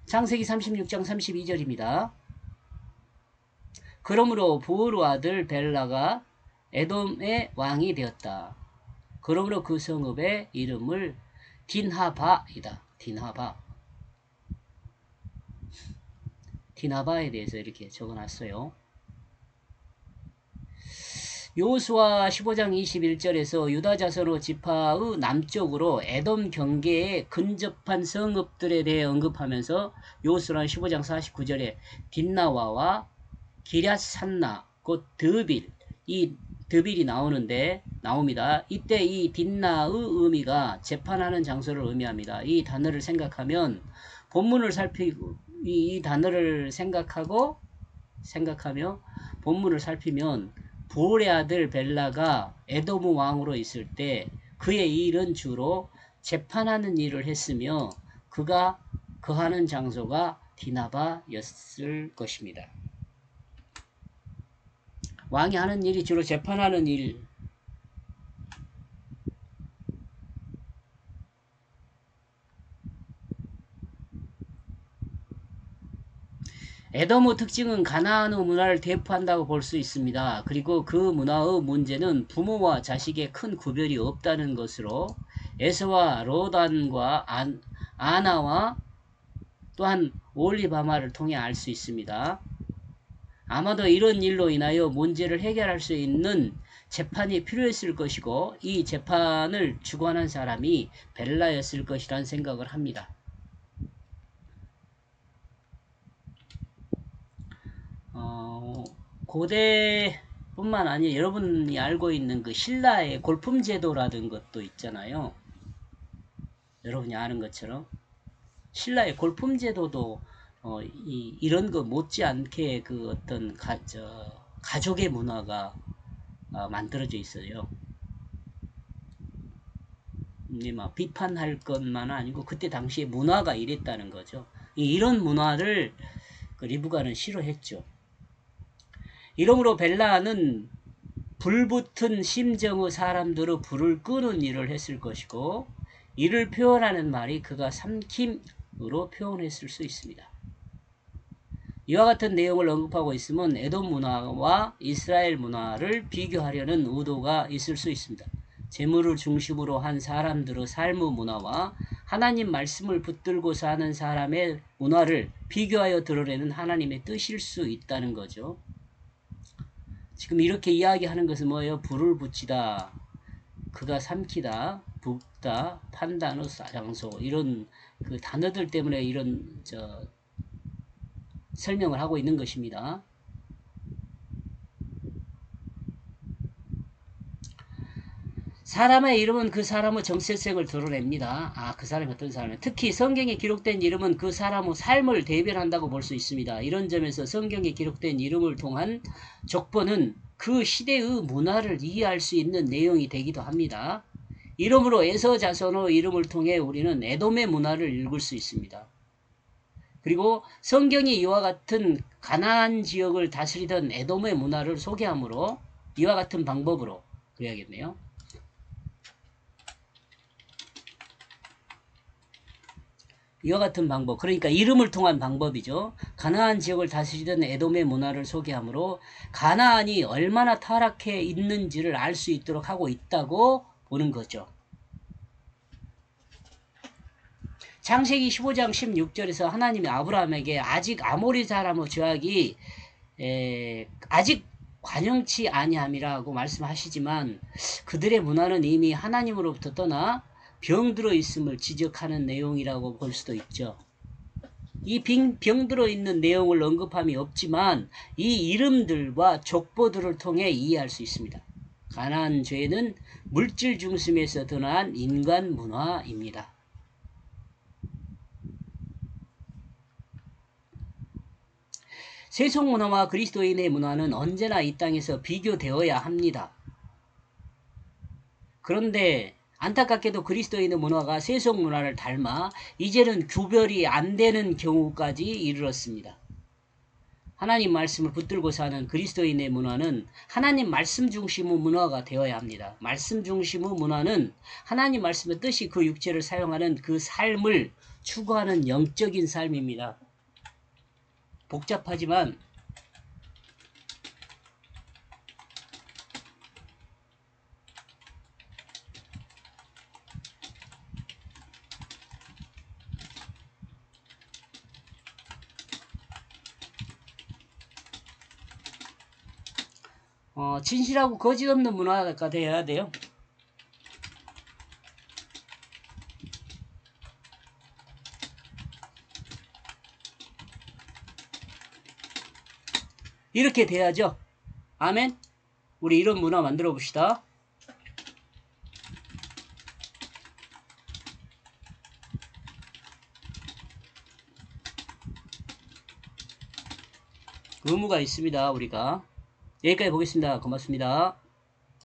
창세기 36장 32절입니다. 그러므로 부르 아들 벨라가 에돔의 왕이 되었다. 그러므로 그 성읍의 이름을 딘하바이다. 디나바에 대해서 이렇게 적어놨어요. 여호수아 15장 21절에서 유다 자손의 지파의 남쪽으로 에돔 경계에 근접한 성읍들에 대해 언급하면서 여호수아 15장 49절에 딘나와와 기랴산나 곧 드빌, 이 드빌이 나옵니다. 이때 이 딘나의 의미가 재판하는 장소를 의미합니다. 이 단어를 생각하면 본문을 살피고 이 단어를 생각하며 본문을 살피면 부올의 아들 벨라가 에돔 왕으로 있을 때 그의 일은 주로 재판하는 일을 했으며 그가 거하는 장소가 디나바였을 것입니다. 왕이 하는 일이 주로 재판하는 일. 에돔의 특징은 가나안의 문화를 대표한다고 볼 수 있습니다. 그리고 그 문화의 문제는 부모와 자식의 큰 구별이 없다는 것으로 에서와 로단과 아나와 또한 올리바마를 통해 알 수 있습니다. 아마도 이런 일로 인하여 문제를 해결할 수 있는 재판이 필요했을 것이고 이 재판을 주관한 사람이 벨라였을 것이라는 생각을 합니다. 고대뿐만 아니라 여러분이 알고 있는 그 신라의 골품 제도라는 것도 있잖아요. 여러분이 아는 것처럼 신라의 골품 제도도 이런 거 못지않게 그 어떤 가족의 문화가 만들어져 있어요. 막 비판할 것만 아니고 그때 당시에 문화가 이랬다는 거죠. 이런 문화를 그 리브가는 싫어했죠. 이러므로 벨라는 불붙은 심정의 사람들의 불을 끄는 일을 했을 것이고 이를 표현하는 말이 그가 삼킴으로 표현했을 수 있습니다. 이와 같은 내용을 언급하고 있으면 에돔 문화와 이스라엘 문화를 비교하려는 의도가 있을 수 있습니다. 재물을 중심으로 한 사람들의 삶의 문화와 하나님 말씀을 붙들고 사는 사람의 문화를 비교하여 드러내는 하나님의 뜻일 수 있다는 거죠. 지금 이렇게 이야기하는 것은 뭐예요? 불을 붙이다, 그가 삼키다, 붓다, 판단의 장소 이런 그 단어들 때문에 이런 설명을 하고 있는 것입니다. 사람의 이름은 그 사람의 정체성을 드러냅니다. 그 사람이 어떤 사람이에요. 특히 성경에 기록된 이름은 그 사람의 삶을 대변한다고 볼 수 있습니다. 이런 점에서 성경에 기록된 이름을 통한 족보는 그 시대의 문화를 이해할 수 있는 내용이 되기도 합니다. 이러므로 에서 자손의 이름을 통해 우리는 에돔의 문화를 읽을 수 있습니다. 그리고 성경이 이와 같은 가나안 지역을 다스리던 에돔의 문화를 소개하므로 이와 같은 방법으로 그래야겠네요. 이와 같은 방법, 그러니까 이름을 통한 방법이죠. 가나안 지역을 다스리던 에돔의 문화를 소개하므로 가나안이 얼마나 타락해 있는지를 알 수 있도록 하고 있다고 보는 거죠. 창세기 15장 16절에서 하나님이 아브라함에게 아직 아모리 사람의 죄악이 아직 관영치 아니함이라고 말씀하시지만 그들의 문화는 이미 하나님으로부터 떠나 병들어 있음을 지적하는 내용이라고 볼 수도 있죠. 이 병들어 있는 내용을 언급함이 없지만 이 이름들과 족보들을 통해 이해할 수 있습니다. 가나안 죄는 물질 중심에서 드러난 인간 문화입니다. 세속 문화와 그리스도인의 문화는 언제나 이 땅에서 비교되어야 합니다. 그런데 안타깝게도 그리스도인의 문화가 세속 문화를 닮아 이제는 구별이 안 되는 경우까지 이르렀습니다. 하나님 말씀을 붙들고 사는 그리스도인의 문화는 하나님 말씀 중심의 문화가 되어야 합니다. 말씀 중심의 문화는 하나님 말씀의 뜻이 그 육체를 사용하는 그 삶을 추구하는 영적인 삶입니다. 복잡하지만 진실하고 거짓 없는 문화가 되어야 돼요. 이렇게 돼야죠. 아멘. 우리 이런 문화 만들어 봅시다. 의무가 있습니다. 우리가. 여기까지 보겠습니다. 고맙습니다.